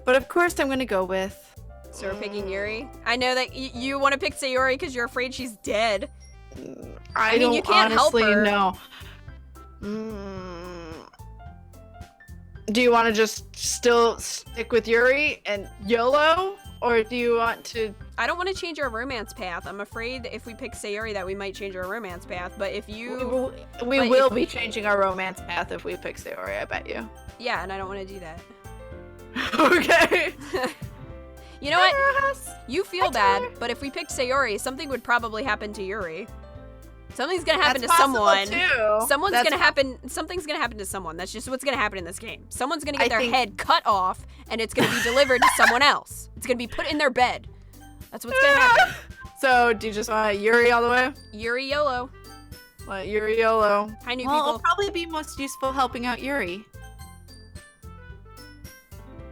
But of course I'm gonna go with... So we're picking Yuri? I know that you want to pick Sayori because you're afraid she's dead. I mean, don't you can't help honestly her. know. Do you want to just still stick with Yuri and YOLO? Or do you want to... I don't want to change our romance path. I'm afraid if we pick Sayori that we might change our romance path. But if you... We will be changing our romance path if we pick Sayori, I bet you. Yeah, and I don't want to do that. Okay. You know what? You feel bad, but if we picked Sayori, something would probably happen to Yuri. Something's gonna happen to someone. Something's gonna happen to someone. That's just what's gonna happen in this game. Someone's gonna get their head cut off, and it's gonna be delivered to someone else. It's gonna be put in their bed. That's what's gonna happen. So, do you just want Yuri all the way? Yuri YOLO. Yuri YOLO. Hi, new well, people. It'll probably be most useful helping out Yuri.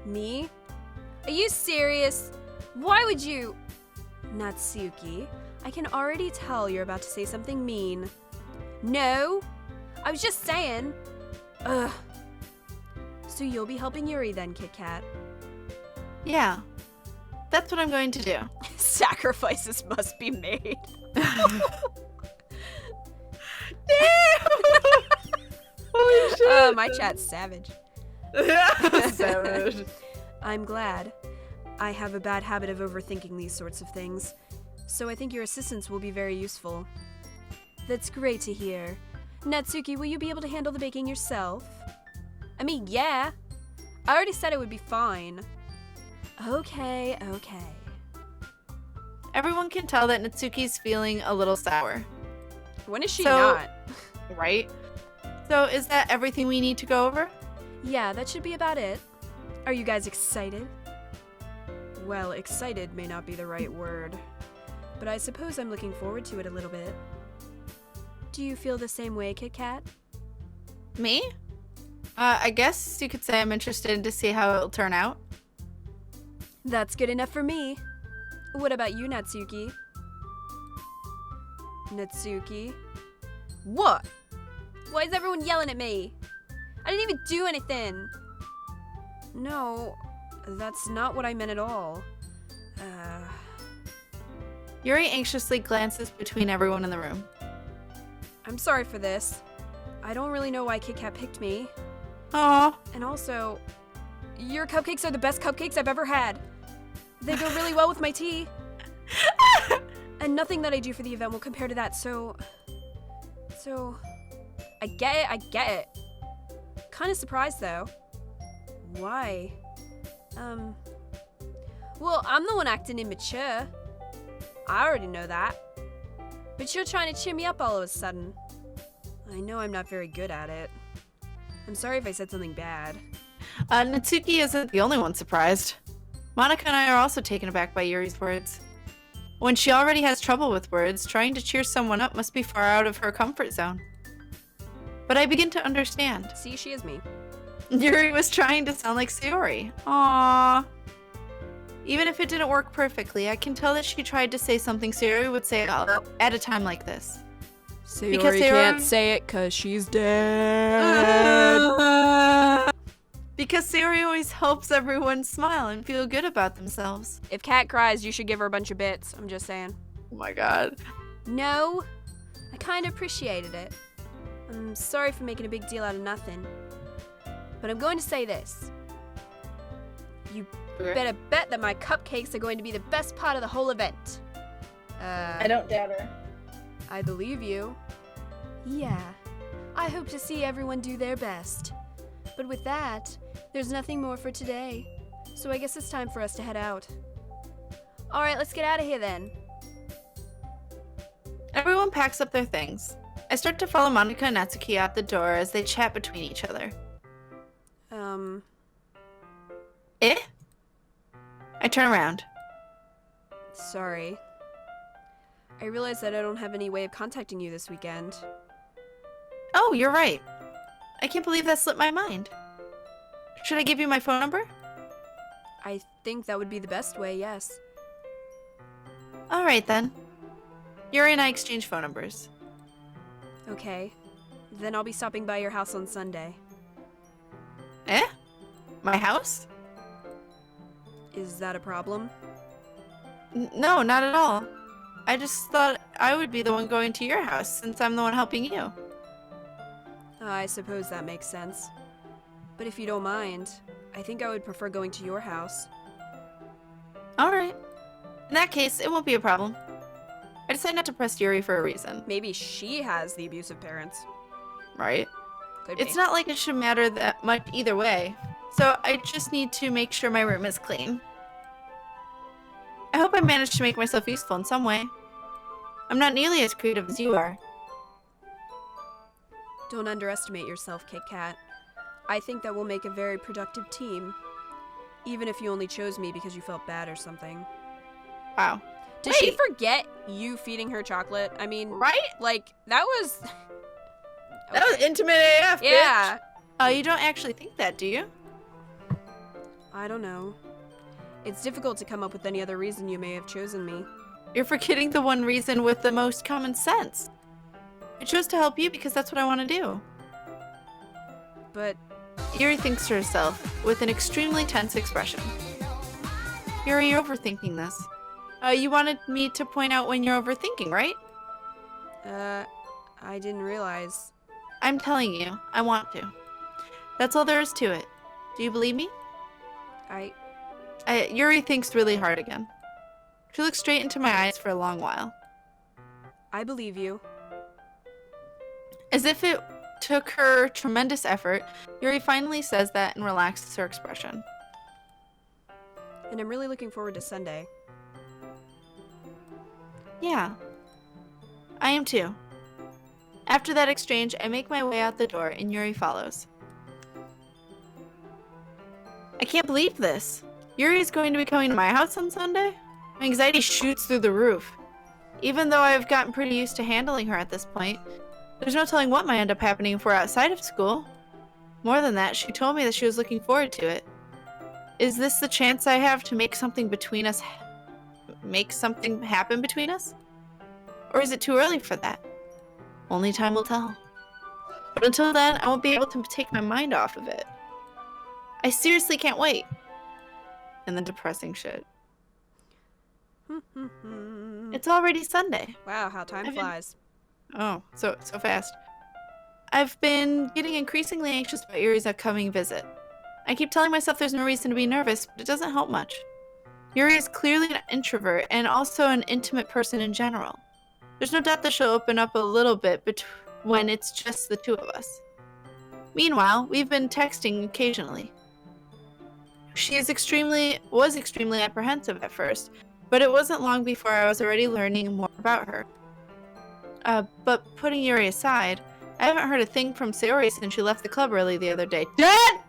Me? Are you serious? Why would you... Natsuki, I can already tell you're about to say something mean. No, I was just saying. Ugh. So you'll be helping Yuri then, Kit Kat? Yeah, that's what I'm going to do. Sacrifices must be made. Damn! Holy shit! Oh, my chat's savage. Savage. I'm glad. I have a bad habit of overthinking these sorts of things, so I think your assistance will be very useful. That's great to hear. Natsuki, will you be able to handle the baking yourself? I mean, yeah. I already said it would be fine. Okay. Everyone can tell that Natsuki's feeling a little sour. When is she not? Right? So is that everything we need to go over? Yeah, that should be about it. Are you guys excited? Well, excited may not be the right word, but I suppose I'm looking forward to it a little bit. Do you feel the same way, Kit Kat? Me? I guess you could say I'm interested to see how it'll turn out. That's good enough for me. What about you, Natsuki? Natsuki? What? Why is everyone yelling at me? I didn't even do anything. No, that's not what I meant at all. Yuri anxiously glances between everyone in the room. I'm sorry for this. I don't really know why Kit Kat picked me. Aww. And also, your cupcakes are the best cupcakes I've ever had. They go really well with my tea. And nothing that I do for the event will compare to that, so... I get it. Kinda surprised, though. Why? Well, I'm the one acting immature. I already know that. But you're trying to cheer me up all of a sudden. I know I'm not very good at it. I'm sorry if I said something bad. Natsuki isn't the only one surprised. Monika and I are also taken aback by Yuri's words. When she already has trouble with words, trying to cheer someone up must be far out of her comfort zone. But I begin to understand. See, she is me. Yuri was trying to sound like Sayori. Aww. Even if it didn't work perfectly, I can tell that she tried to say something Sayori would say at a time like this. Sayori can't say it because she's dead. Because Sayori always helps everyone smile and feel good about themselves. If Kat cries, you should give her a bunch of bits. I'm just saying. Oh my god. No, I kind of appreciated it. I'm sorry for making a big deal out of nothing. But I'm going to say this. You better bet that my cupcakes are going to be the best part of the whole event. I don't doubt her. I believe you. Yeah, I hope to see everyone do their best. But with that, there's nothing more for today. So I guess it's time for us to head out. Alright, let's get out of here then. Everyone packs up their things. I start to follow Monika and Natsuki out the door as they chat between each other. Eh? I turn around. Sorry. I realize that I don't have any way of contacting you this weekend. Oh, you're right. I can't believe that slipped my mind. Should I give you my phone number? I think that would be the best way, yes. Alright then. Yuri and I exchange phone numbers. Okay. Then I'll be stopping by your house on Sunday. Eh? My house? Is that a problem? No, not at all. I just thought I would be the one going to your house since I'm the one helping you. I suppose that makes sense. But if you don't mind, I think I would prefer going to your house. Alright. In that case, it won't be a problem. I decided not to press Yuri for a reason. Maybe she has the abusive parents. Right? Could be. It's not like it should matter that much either way. So I just need to make sure my room is clean. I hope I managed to make myself useful in some way. I'm not nearly as creative as you are. Don't underestimate yourself, Kit Kat. I think that we'll make a very productive team. Even if you only chose me because you felt bad or something. Wow. Did she forget you feeding her chocolate? I mean, right? Like, that was... That was intimate AF, yeah. bitch. You don't actually think that, do you? I don't know. It's difficult to come up with any other reason you may have chosen me. You're forgetting the one reason with the most common sense. I chose to help you because that's what I want to do. But... Yuri thinks to herself, with an extremely tense expression. Yuri, you're overthinking this. You wanted me to point out when you're overthinking, right? I didn't realize. I'm telling you, I want to. That's all there is to it. Do you believe me? Yuri thinks really hard again. She looks straight into my eyes for a long while. I believe you. As if it took her tremendous effort, Yuri finally says that and relaxes her expression. And I'm really looking forward to Sunday. Yeah. I am too. After that exchange, I make my way out the door and Yuri follows. I can't believe this. Yuri is going to be coming to my house on Sunday? My anxiety shoots through the roof. Even though I've gotten pretty used to handling her at this point, there's no telling what might end up happening if we're outside of school. More than that, she told me that she was looking forward to it. Is this the chance I have to make something between us? Make something happen between us? Or is it too early for that? Only time will tell. But until then, I won't be able to take my mind off of it. I seriously can't wait. And the depressing shit. It's already Sunday. Wow, how time flies. Oh, so fast. I've been getting increasingly anxious about Yuri's upcoming visit. I keep telling myself there's no reason to be nervous, but it doesn't help much. Yuri is clearly an introvert and also an intimate person in general. There's no doubt that she'll open up a little bit when it's just the two of us. Meanwhile, we've been texting occasionally. She was extremely apprehensive at first, but it wasn't long before I was already learning more about her. But putting Yuri aside, I haven't heard a thing from Sayori since she left the club early the other day. Dad!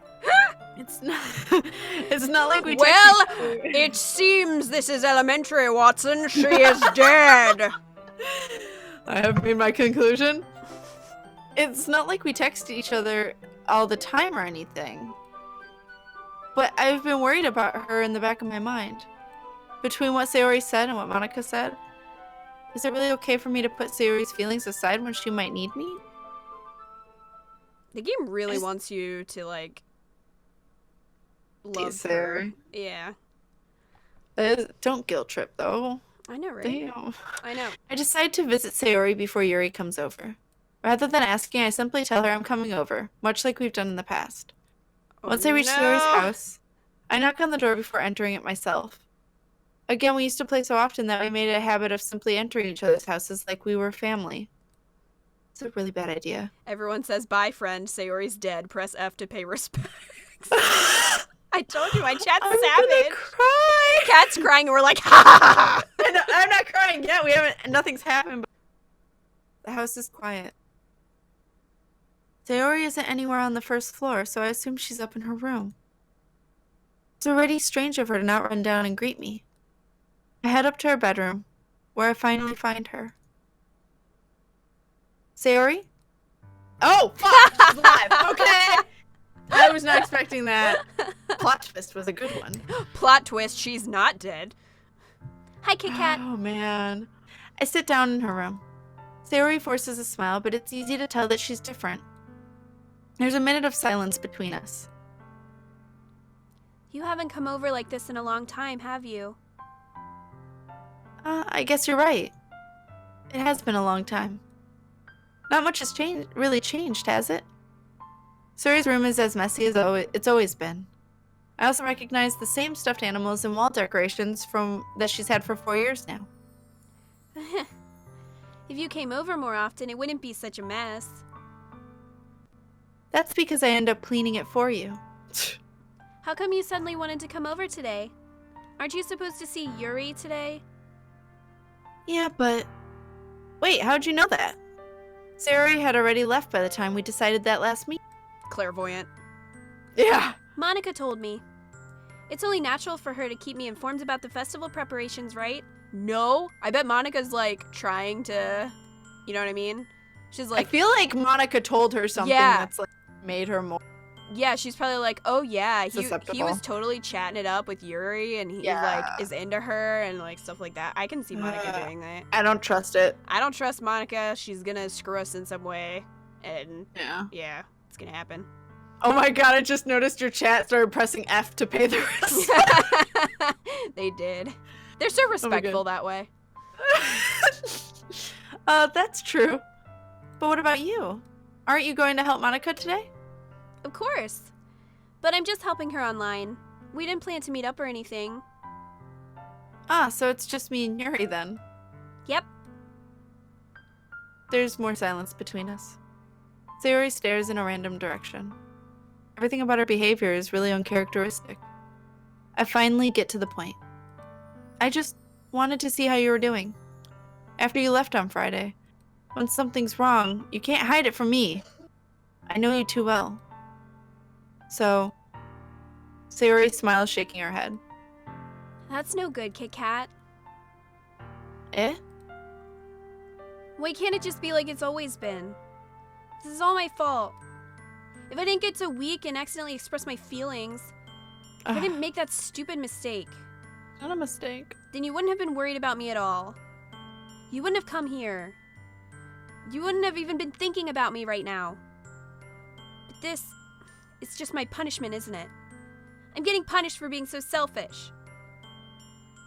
It's not like we Well, it seems this is elementary, Watson. She is dead. I have made my conclusion. It's not like we text each other all the time or anything. But I've been worried about her in the back of my mind. Between what Sayori said and what Monika said, is it really okay for me to put Sayori's feelings aside when she might need me? The game really wants you to, like, love her. Yeah. Don't guilt trip, though. I know, right? Damn. I know. I decide to visit Sayori before Yuri comes over. Rather than asking, I simply tell her I'm coming over, much like we've done in the past. Once I reach Sayori's house, I knock on the door before entering it myself. Again, we used to play so often that we made it a habit of simply entering each other's houses like we were family. It's a really bad idea. Everyone says, bye, friend. Sayori's dead. Press F to pay respects. I told you, my chat's savage. I'm gonna cry. Cat's crying, and we're like, ha ha ha. I'm not crying yet. Nothing's happened. But the house is quiet. Sayori isn't anywhere on the first floor, so I assume she's up in her room. It's already strange of her to not run down and greet me. I head up to her bedroom, where I finally find her. Sayori? Oh, fuck! She's alive. Okay. I was not expecting that. Plot twist was a good one. Plot twist, she's not dead. Hi, Kit Kat. Oh, man. I sit down in her room. Sayori forces a smile, but it's easy to tell that she's different. There's a minute of silence between us. You haven't come over like this in a long time, have you? I guess you're right. It has been a long time. Not much has really changed, has it? Sayori's room is as messy as it's always been. I also recognize the same stuffed animals and wall decorations that she's had for 4 years now. If you came over more often, it wouldn't be such a mess. That's because I end up cleaning it for you. How come you suddenly wanted to come over today? Aren't you supposed to see Yuri today? Yeah, but... Wait, how'd you know that? Sayori had already left by the time we decided that last meet. Clairvoyant. Yeah. Monika told me. It's only natural for her to keep me informed about the festival preparations, right? No. I bet Monika's like trying to, you know what I mean? She's like, I feel like Monika told her something that's like made her more. Yeah, she's probably like, oh yeah, he susceptible. was totally chatting it up with Yuri and he like is into her and like stuff like that. I can see Monika doing that. I don't trust it. I don't trust Monika. She's gonna screw us in some way. And yeah, it's gonna happen. Oh my god, I just noticed your chat started pressing F to pay the risk. They did. They're so respectful that way. That's true. But what about you? Aren't you going to help Monika today? Of course. But I'm just helping her online. We didn't plan to meet up or anything. Ah, so it's just me and Yuri then. Yep. There's more silence between us. Sayori stares in a random direction. Everything about her behavior is really uncharacteristic. I finally get to the point. I just wanted to see how you were doing. After you left on Friday. When something's wrong, you can't hide it from me. I know you too well. So, Sayori smiles, shaking her head. That's no good, Kit Kat. Eh? Why can't it just be like it's always been? This is all my fault. If I didn't get so weak and accidentally express my feelings, if I didn't make that stupid mistake, not a mistake, then you wouldn't have been worried about me at all. You wouldn't have come here. You wouldn't have even been thinking about me right now. But this, it's just my punishment, isn't it? I'm getting punished for being so selfish.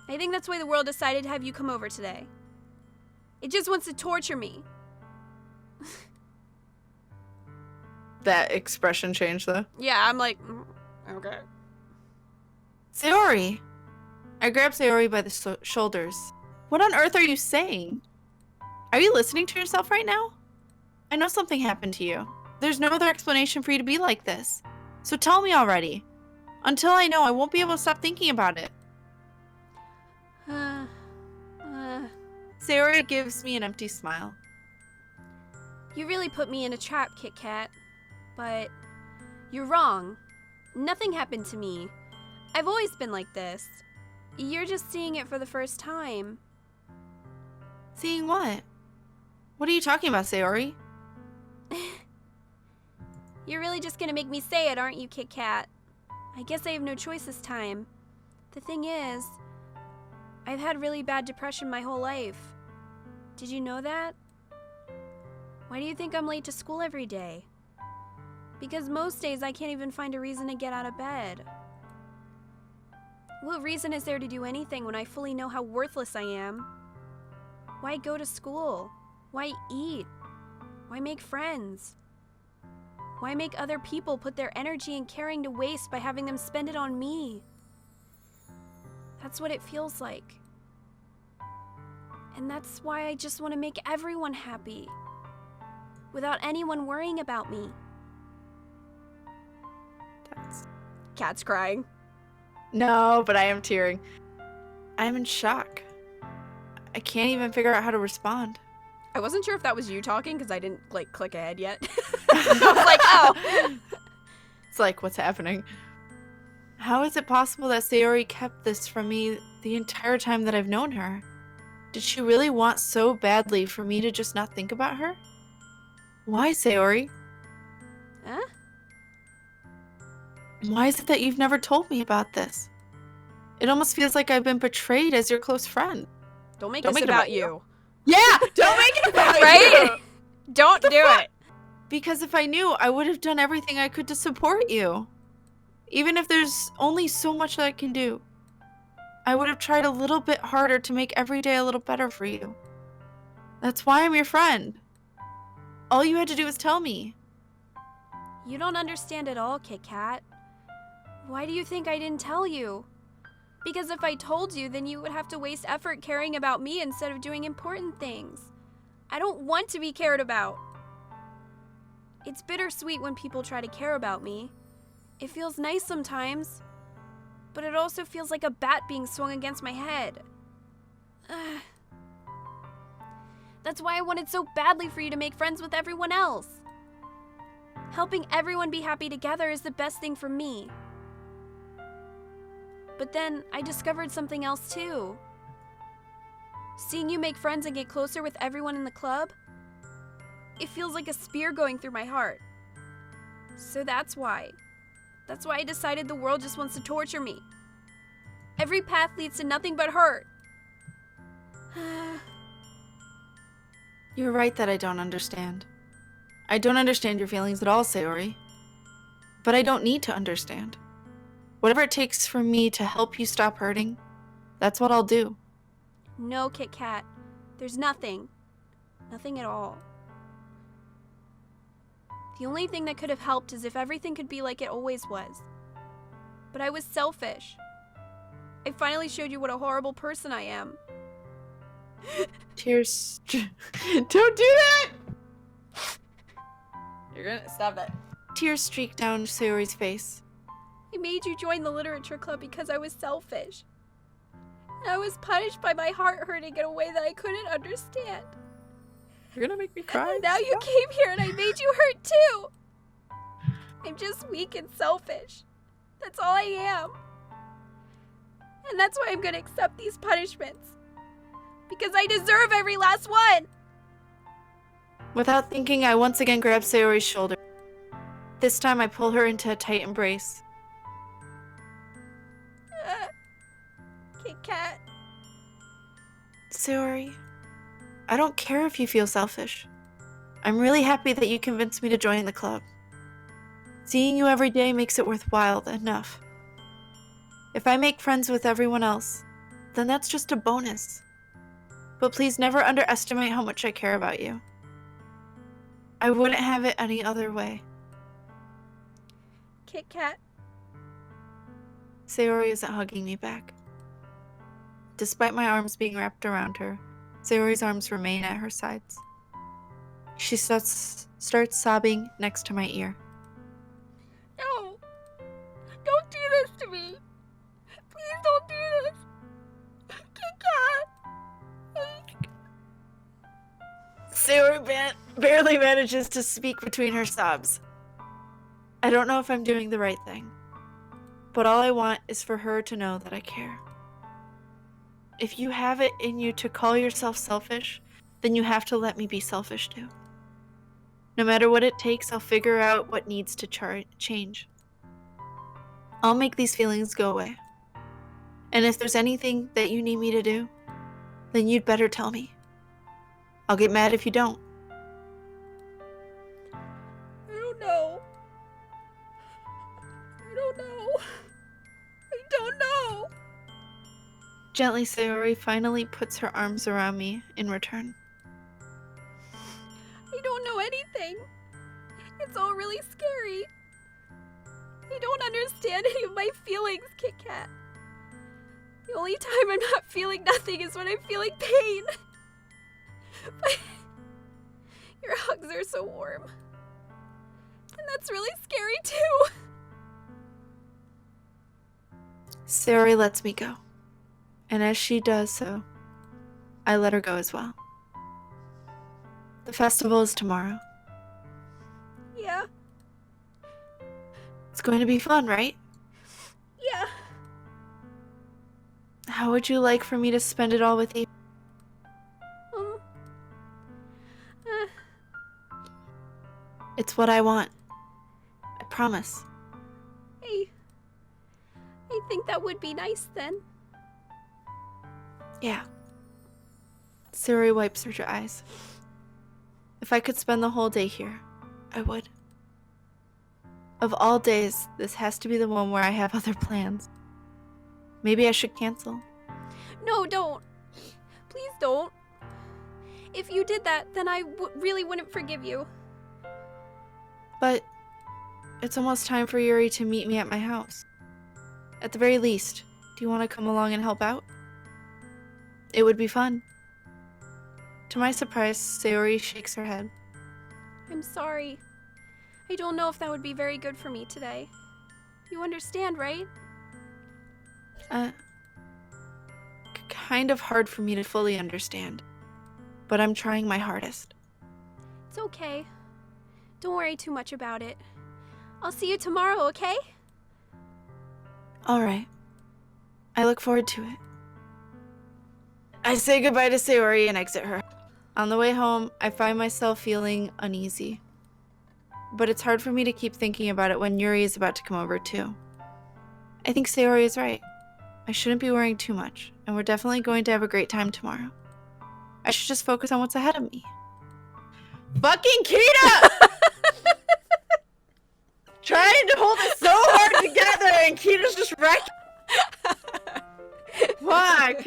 I think that's why the world decided to have you come over today. It just wants to torture me. That expression changed, though. Yeah, I'm like, okay. Sayori! I grab Sayori by the shoulders. What on earth are you saying? Are you listening to yourself right now? I know something happened to you. There's no other explanation for you to be like this. So tell me already. Until I know, I won't be able to stop thinking about it. Sayori gives me an empty smile. You really put me in a trap, Kit Kat. But you're wrong. Nothing happened to me. I've always been like this. You're just seeing it for the first time. Seeing what? What are you talking about, Sayori? You're really just gonna make me say it, aren't you, Kit Kat? I guess I have no choice this time. The thing is, I've had really bad depression my whole life. Did you know that? Why do you think I'm late to school every day? Because most days I can't even find a reason to get out of bed. What reason is there to do anything when I fully know how worthless I am? Why go to school? Why eat? Why make friends? Why make other people put their energy and caring to waste by having them spend it on me? That's what it feels like. And that's why I just want to make everyone happy, without anyone worrying about me. Cat's crying. No, but I am tearing. I'm in shock. I can't even figure out how to respond. I wasn't sure if that was you talking because I didn't like click ahead yet. I was like, oh. It's like, what's happening? How is it possible that Sayori kept this from me the entire time that I've known her? Did she really want so badly for me to just not think about her? Why, Sayori? Huh? Why is it that you've never told me about this? It almost feels like I've been betrayed as your close friend. Don't make it about you. Yeah, don't make it about right? you. Don't do it. Because if I knew, I would have done everything I could to support you. Even if there's only so much that I can do. I would have tried a little bit harder to make every day a little better for you. That's why I'm your friend. All you had to do was tell me. You don't understand at all, Kit Kat. Why do you think I didn't tell you? Because if I told you, then you would have to waste effort caring about me instead of doing important things. I don't want to be cared about. It's bittersweet when people try to care about me. It feels nice sometimes, but it also feels like a bat being swung against my head. That's why I wanted so badly for you to make friends with everyone else. Helping everyone be happy together is the best thing for me. But then I discovered something else too. Seeing you make friends and get closer with everyone in the club, it feels like a spear going through my heart. So that's why I decided the world just wants to torture me. Every path leads to nothing but hurt. You're right that I don't understand. I don't understand your feelings at all, Sayori. But I don't need to understand. Whatever it takes for me to help you stop hurting, that's what I'll do. No, Kit Kat. There's nothing. Nothing at all. The only thing that could have helped is if everything could be like it always was. But I was selfish. I finally showed you what a horrible person I am. Tears. Don't do that! You're gonna stop that. Tears streaked down Sayori's face. I made you join the literature club because I was selfish. And I was punished by my heart hurting in a way that I couldn't understand. You're gonna make me cry. And now you came here and I made you hurt too. I'm just weak and selfish. That's all I am. And that's why I'm gonna accept these punishments. Because I deserve every last one. Without thinking, I once again grabbed Sayori's shoulder. This time I pull her into a tight embrace. Kit Kat. Sayori, I don't care if you feel selfish. I'm really happy that you convinced me to join the club. Seeing you every day makes it worthwhile enough. If I make friends with everyone else, then that's just a bonus. But please never underestimate how much I care about you. I wouldn't have it any other way. Kit Kat. Sayori isn't hugging me back. Despite my arms being wrapped around her, Sayori's arms remain at her sides. She starts sobbing next to my ear. No! Don't do this to me! Please don't do this! Kit Kat! Sayori barely manages to speak between her sobs. I don't know if I'm doing the right thing, but all I want is for her to know that I care. If you have it in you to call yourself selfish, then you have to let me be selfish too. No matter what it takes, I'll figure out what needs to change. I'll make these feelings go away. And if there's anything that you need me to do, then you'd better tell me. I'll get mad if you don't. I don't know. I don't know. I don't know. Gently, Sayori finally puts her arms around me in return. I don't know anything. It's all really scary. I don't understand any of my feelings, Kit Kat. The only time I'm not feeling nothing is when I'm feeling pain. But your hugs are so warm. And that's really scary too. Sayori lets me go. And as she does so, I let her go as well. The festival is tomorrow. Yeah. It's going to be fun, right? Yeah. How would you like for me to spend it all with you? It's what I want. I promise. I think that would be nice then. Yeah. Sayori wipes her eyes. If I could spend the whole day here, I would. Of all days, this has to be the one where I have other plans. Maybe I should cancel. No, don't. Please don't. If you did that, then I really wouldn't forgive you. But it's almost time for Yuri to meet me at my house. At the very least, do you want to come along and help out? It would be fun. To my surprise, Sayori shakes her head. I'm sorry. I don't know if that would be very good for me today. You understand, right? Kind of hard for me to fully understand. But I'm trying my hardest. It's okay. Don't worry too much about it. I'll see you tomorrow, okay? Alright. I look forward to it. I say goodbye to Sayori and exit her. On the way home, I find myself feeling uneasy. But it's hard for me to keep thinking about it when Yuri is about to come over too. I think Sayori is right. I shouldn't be worrying too much, and we're definitely going to have a great time tomorrow. I should just focus on what's ahead of me. Fucking Kita! Trying to hold it so hard together, and Kita's just wrecking. Fuck!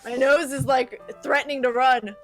My nose is like threatening to run.